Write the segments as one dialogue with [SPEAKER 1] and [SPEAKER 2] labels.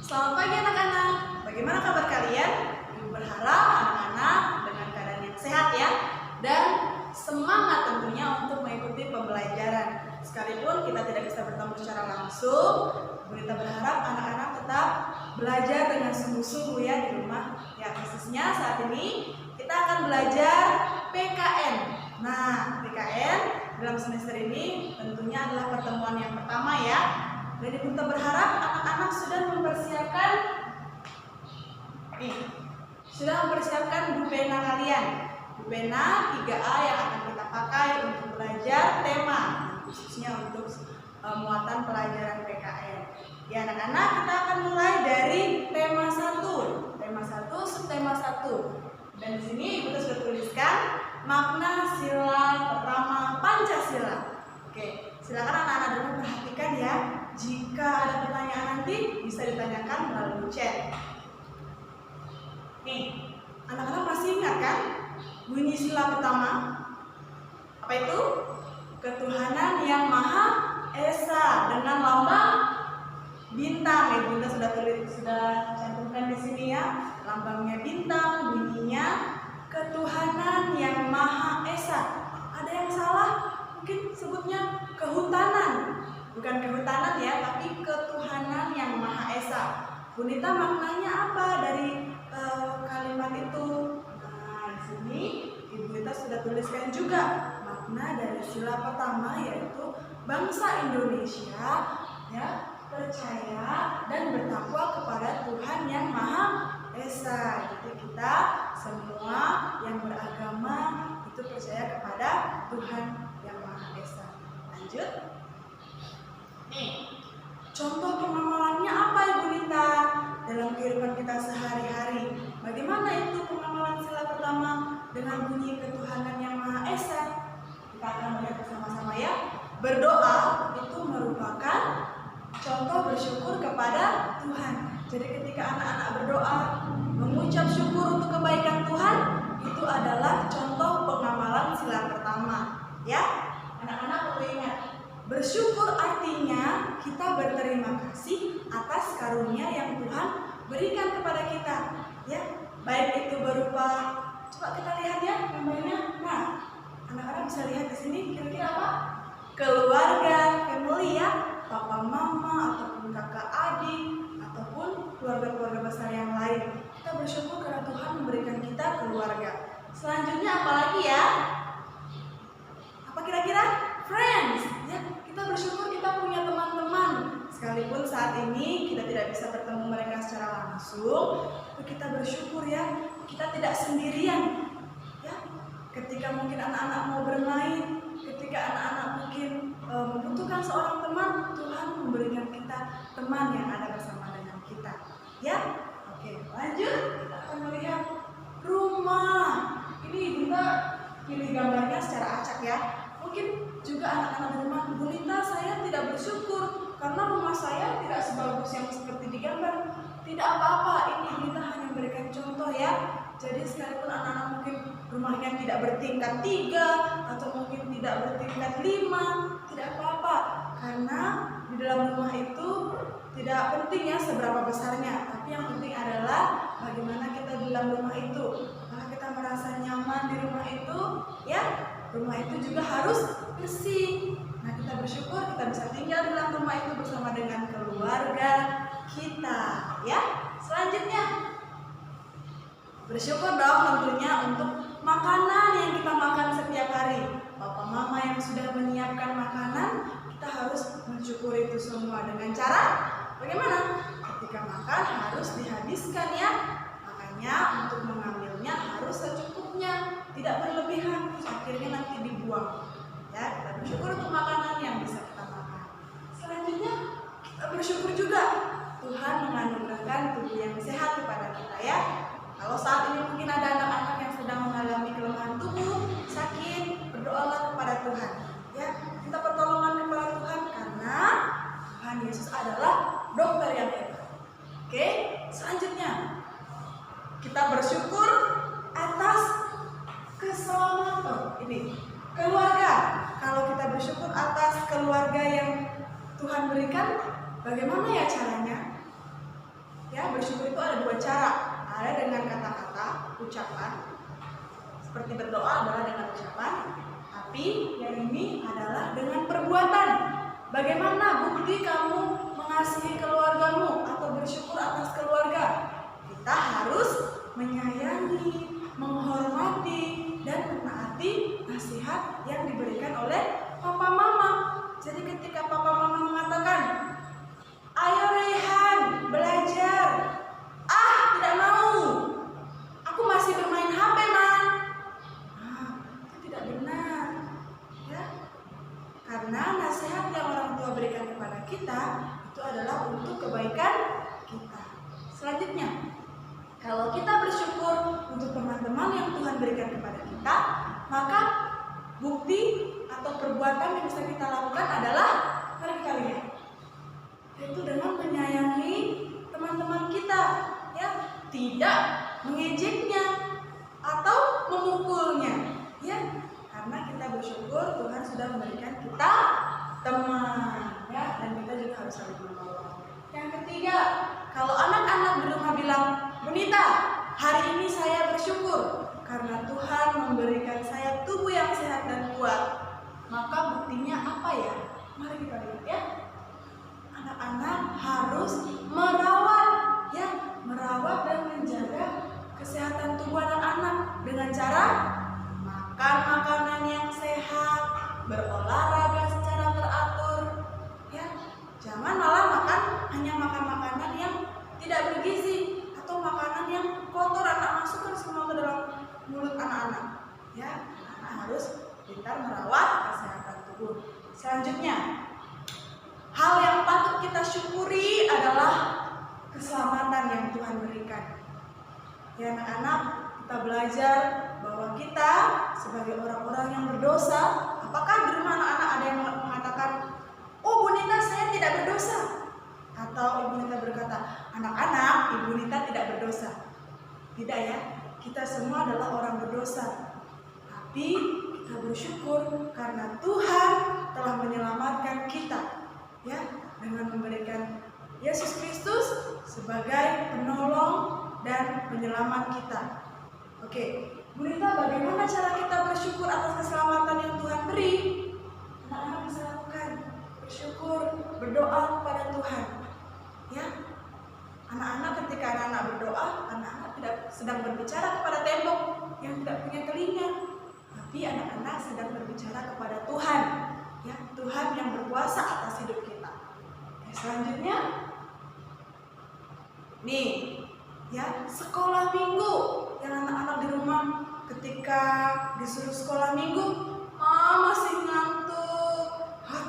[SPEAKER 1] Selamat pagi anak-anak. Bagaimana kabar kalian? Ibu berharap anak-anak dengan keadaan yang sehat ya, dan semangat tentunya untuk mengikuti pembelajaran. Sekalipun kita tidak bisa bertemu secara langsung, kita berharap anak-anak tetap belajar dengan sungguh-sungguh ya di rumah. Ya, khususnya saat ini kita akan belajar PKN. Nah, PKN dalam semester ini tentunya adalah pertemuan yang pertama ya. Dan Ibu berharap anak-anak sudah mempersiapkan buku pena kalian. Buku pena 3A yang akan kita pakai untuk belajar tema, khususnya untuk muatan pelajaran PKN. Ya anak-anak, kita akan mulai dari tema 1. Tema 1, subtema 1. Dan di sini Ibu sudah tuliskan makna sila pertama Pancasila. Oke, silakan anak-anak dulu perhatikan ya. Jika ada pertanyaan nanti bisa ditanyakan melalui chat. Nih, anak-anak masih ingat kan bunyi sila pertama? Apa itu? Ketuhanan yang Maha Esa dengan lambang bintang. Ya, Bunda sudah cantumkan di sini ya. Lambangnya bintang, bunyinya ketuhanan yang Maha Esa. Ada yang salah? Mungkin sebutnya kehutanan. Bukan kehutanan ya, tapi ketuhanan yang Maha Esa. Bunita, maknanya apa dari kalimat itu? Nah, di sini Ibu Bunita sudah tuliskan juga makna dari sila pertama, yaitu bangsa Indonesia ya percaya dan bertakwa kepada Tuhan yang Maha Esa. Jadi kita semua yang beragama itu percaya kepada Tuhan yang Maha Esa. Lanjut. Nih, contoh pengamalannya apa Ibu Nita dalam kehidupan kita sehari-hari? Bagaimana itu pengamalan sila pertama dengan bunyi ketuhanan yang Maha Esa? Kita akan melihat bersama-sama ya. Berdoa itu merupakan contoh bersyukur kepada Tuhan. Jadi ketika anak-anak berdoa, mengucap syukur untuk kebaikan Tuhan, itu adalah contoh pengamalan sila pertama. Ya, anak-anak perlu ingat. Bersyukur artinya kita berterima kasih atas karunia yang Tuhan berikan kepada kita, ya. Baik itu berupa, coba kita lihat ya gambarnya. Nah, anak-anak bisa lihat di sini kira-kira apa? Keluarga, family ya, papa mama ataupun kakak adik ataupun keluarga-keluarga besar yang lain. Kita bersyukur karena Tuhan memberikan kita keluarga. Selanjutnya apa lagi ya? Apa kira-kira? Friends, ya. Kita bersyukur kita punya teman-teman. Sekalipun saat ini kita tidak bisa bertemu mereka secara langsung, tapi kita bersyukur ya, kita tidak sendirian. Ya, ketika mungkin anak-anak mau bermain, ketika anak-anak mungkin membutuhkan seorang teman, Tuhan memberikan kita teman yang ada bersama dengan kita. Ya, oke, lanjut. Kita akan melihat rumah. Ini Bunda pilih gambarnya secara acak ya. Mungkin juga anak-anak di rumah, Bu Nita, saya tidak bersyukur karena rumah saya tidak sebagus yang seperti di gambar. Tidak apa-apa, ini Bu Nita hanya memberikan contoh ya. Jadi sekalipun anak-anak mungkin rumahnya tidak bertingkat 3 atau mungkin tidak bertingkat 5, tidak apa-apa. Karena di dalam rumah itu tidak penting ya seberapa besarnya, tapi yang penting adalah bagaimana kita di dalam rumah itu. Apakah kita merasa nyaman di rumah itu, ya? Rumah itu juga harus bersih. Nah, kita bersyukur kita bisa tinggal di dalam rumah itu bersama dengan keluarga kita, ya. Selanjutnya, bersyukur dong tentunya untuk makanan yang kita makan setiap hari. Papa mama yang sudah menyiapkan makanan, kita harus mensyukuri itu semua dengan cara bagaimana? Ketika makan harus dihabiskan ya. Makanya untuk mengambilnya harus secukupnya, tidak berlebihan, akhirnya nanti dibuang. Ya, kita bersyukur untuk makanan yang bisa kita makan. Selanjutnya, kita bersyukur juga Tuhan menganugerahkan tubuh yang sehat kepada kita ya. Kalau saat ini mungkin ada anak-anak yang sedang mengalami kelemahan tubuh, sakit, berdoalah kepada Tuhan. Ya, minta pertolongan kepada Tuhan karena Tuhan Yesus adalah dokter yang hebat. Oke, selanjutnya kita bersyukur atas keselamatan ini keluarga. Kalau kita bersyukur atas keluarga yang Tuhan berikan, bagaimana ya caranya? bersyukur itu ada dua cara. Ada dengan kata-kata, ucapan. Seperti berdoa adalah dengan ucapan. Tapi yang ini adalah dengan perbuatan. Bagaimana bukti kamu mengasihi keluargamu atau bersyukur atas keluarga? Kita harus menyayangi, menghormati, dan menaati nasihat yang diberikan oleh papa mama. Jadi ketika papa mama mengatakan, ayo Raihan belajar, tidak mau, aku masih bermain HP man. Itu tidak benar, ya. Karena nasihat yang orang tua berikan kepada kita itu adalah untuk kebaikan kita. Selanjutnya, kalau kita bersyukur untuk teman-teman yang Tuhan berikan kepada kita, maka bukti atau perbuatan yang bisa kita lakukan adalah, mari kita lihat, yaitu dengan menyayangi teman-teman kita, ya, tidak mengejeknya atau memukulnya, ya, karena kita bersyukur Tuhan sudah memberikan kita teman, ya, dan kita juga harus saling menolong. Yang ketiga, kalau anak-anak di rumah bilang, Bonita, hari ini saya bersyukur karena Tuhan memberikan saya tubuh yang sehat dan kuat. Maka buktinya apa ya? Mari kita lihat, ya. Anak-anak harus merawat, ya, merawat dan menjaga kesehatan tubuh anak-anak dengan cara makan makanan yang sehat, berolahraga secara teratur, ya. Jangan malah hanya makan makanan yang tidak bergizi atau makanan yang kotor, anak masukkan semua ke dalam mulut anak-anak, ya. Anak harus pintar merawat kesehatan tubuh. Selanjutnya, hal yang patut kita syukuri adalah keselamatan yang Tuhan berikan. Ya anak-anak, kita belajar bahwa kita sebagai orang-orang yang berdosa, apakah di rumah anak-anak ada yang mengatakan, oh Bu Nita saya tidak berdosa? Atau Ibu Nita berkata, anak-anak Ibu Nita tidak berdosa? Tidak, ya, kita semua adalah orang berdosa. Tapi kita bersyukur karena Tuhan telah menyelamatkan kita, ya, dengan memberikan Yesus Kristus sebagai penolong dan penyelamat kita. Oke, Bu Nita, bagaimana cara kita bersyukur atas keselamatan yang Tuhan beri? Anak-anak bisa lakukan bersyukur, berdoa kepada Tuhan, ya. Anak-anak ketika anak-anak berdoa, anak-anak tidak sedang berbicara kepada tembok yang tidak punya telinga, tapi anak-anak sedang berbicara kepada Tuhan, ya, Tuhan yang berkuasa atas hidup kita. Oke, selanjutnya, nih, ya, sekolah minggu yang anak-anak di rumah ketika disuruh sekolah minggu, masih ngantuk,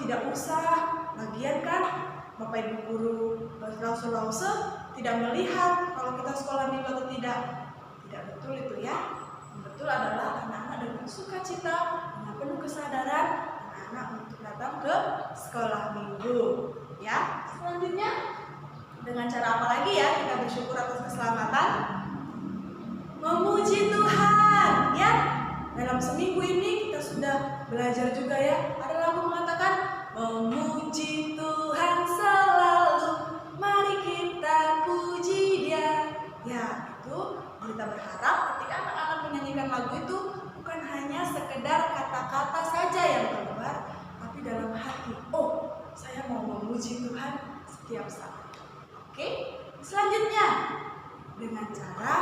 [SPEAKER 1] tidak usah, lagian kan Bapak Ibu guru lause tidak melihat kalau kita sekolah minggu atau tidak. Tidak betul itu, ya. Yang betul adalah anak-anak dengan sukacita, dengan penuh kesadaran anak-anak untuk datang ke sekolah minggu, ya. Selanjutnya, dengan cara apa lagi ya kita bersyukur atas keselamatan? Memuji Tuhan, ya. Dalam seminggu ini kita sudah belajar juga, ya. Ada lagu mengatakan memuji Tuhan selalu, mari kita puji Dia. Ya, itu kita berharap ketika anak-anak menyanyikan lagu itu bukan hanya sekedar kata-kata saja yang keluar, tapi dalam hati, oh, saya mau memuji Tuhan setiap saat. Oke, selanjutnya dengan cara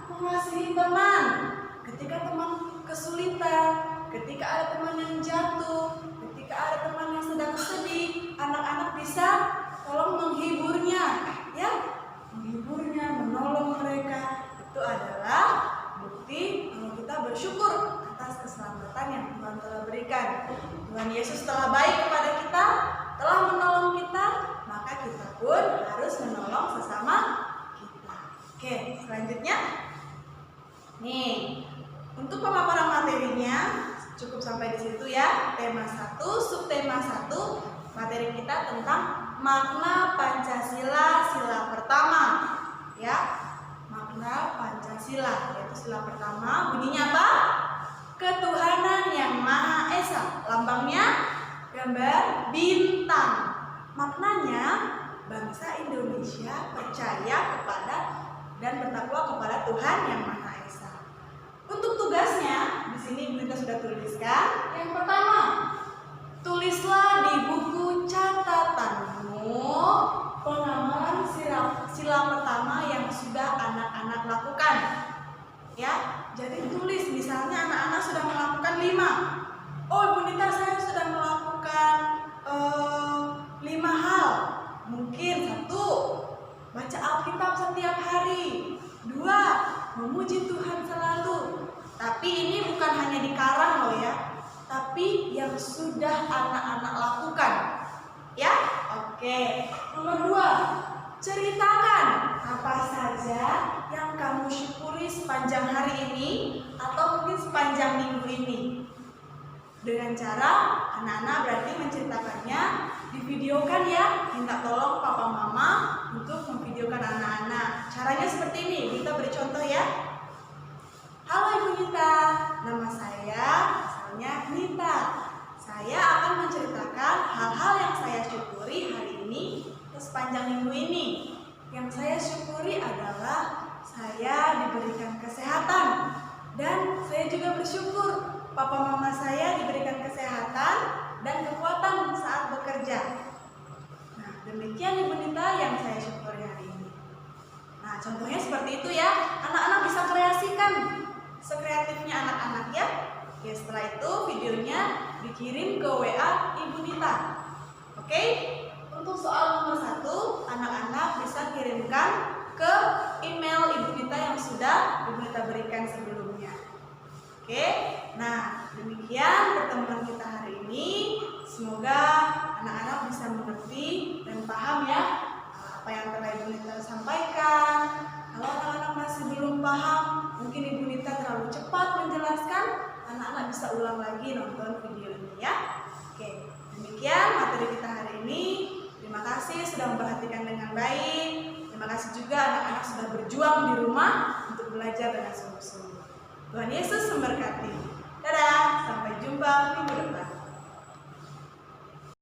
[SPEAKER 1] mengasihi teman. Ketika teman kesulitan, ketika ada teman yang jatuh, ketika ada teman yang sedang sedih, anak-anak bisa tolong menghiburnya, ya, menghibur menolong mereka. Itu adalah bukti kalau kita bersyukur atas keselamatan yang Tuhan telah berikan. Tuhan Yesus telah baik kepada kita, telah menolong kita, maka kita pun harus menolong sesama kita. Oke, selanjutnya, nih, untuk pemaparan materinya cukup sampai di situ, ya. Tema 1, subtema 1, materi kita tentang makna Pancasila, sila pertama, ya. Makna Pancasila, yaitu sila pertama, bunyinya apa? Ketuhanan yang Maha Esa. Lambangnya gambar bintang. Maknanya, bangsa Indonesia percaya kepada dan bertakwa kepada Tuhan Yang Maha Esa. Untuk tugasnya, di sini Ibu Nita sudah tuliskan. Yang pertama, tulislah di buku catatanmu pengamalan sila pertama yang sudah anak-anak lakukan. Ya, jadi tulis, misalnya anak-anak sudah melakukan 5. Oh, Ibu Nita, saya sudah melakukan 5 hal. Mungkin 1, baca Alkitab setiap hari. 2, memuji Tuhan selalu. Tapi ini bukan hanya dikarang loh ya, tapi yang sudah anak-anak lakukan. Ya, oke. Nomor 2, ceritakan apa saja yang kamu syukuri sepanjang hari ini atau mungkin sepanjang minggu ini. Dengan cara anak-anak berarti menceritakannya, divideokan ya. Minta tolong papa mama untuk memvideokan anak-anak. Caranya seperti ini, kita beri contoh ya. Halo Ibu Nita, nama saya misalnya Nita. Saya akan menceritakan hal-hal yang saya syukuri hari ini sepanjang minggu ini. Yang saya syukuri adalah saya diberikan kesehatan, dan saya juga bersyukur papa mama saya diberikan kesehatan dan kekuatan saat bekerja. Nah, demikian Ibu Nita yang saya syukuri hari ini. Nah, contohnya seperti itu ya. Anak-anak bisa kreasikan sekreatifnya anak-anak ya. Oke, setelah itu videonya dikirim ke WA Ibu Nita. Oke? Untuk soal nomor 1, anak-anak bisa kirimkan ke email Ibu Nita yang sudah Ibu Nita berikan sebelumnya. Oke? Nah, demikian pertemuan kita hari ini. Semoga anak-anak bisa mengerti dan paham ya apa yang telah Ibu Nita sampaikan. Kalau anak-anak masih belum paham, mungkin Ibu Nita terlalu cepat menjelaskan, anak-anak bisa ulang lagi nonton video ini ya. Oke, demikian materi kita hari ini. Terima kasih sudah memperhatikan dengan baik. Terima kasih juga anak-anak sudah berjuang di rumah untuk belajar dengan sungguh-sungguh. Tuhan Yesus memberkati. Dadah, sampai jumpa minggu depan.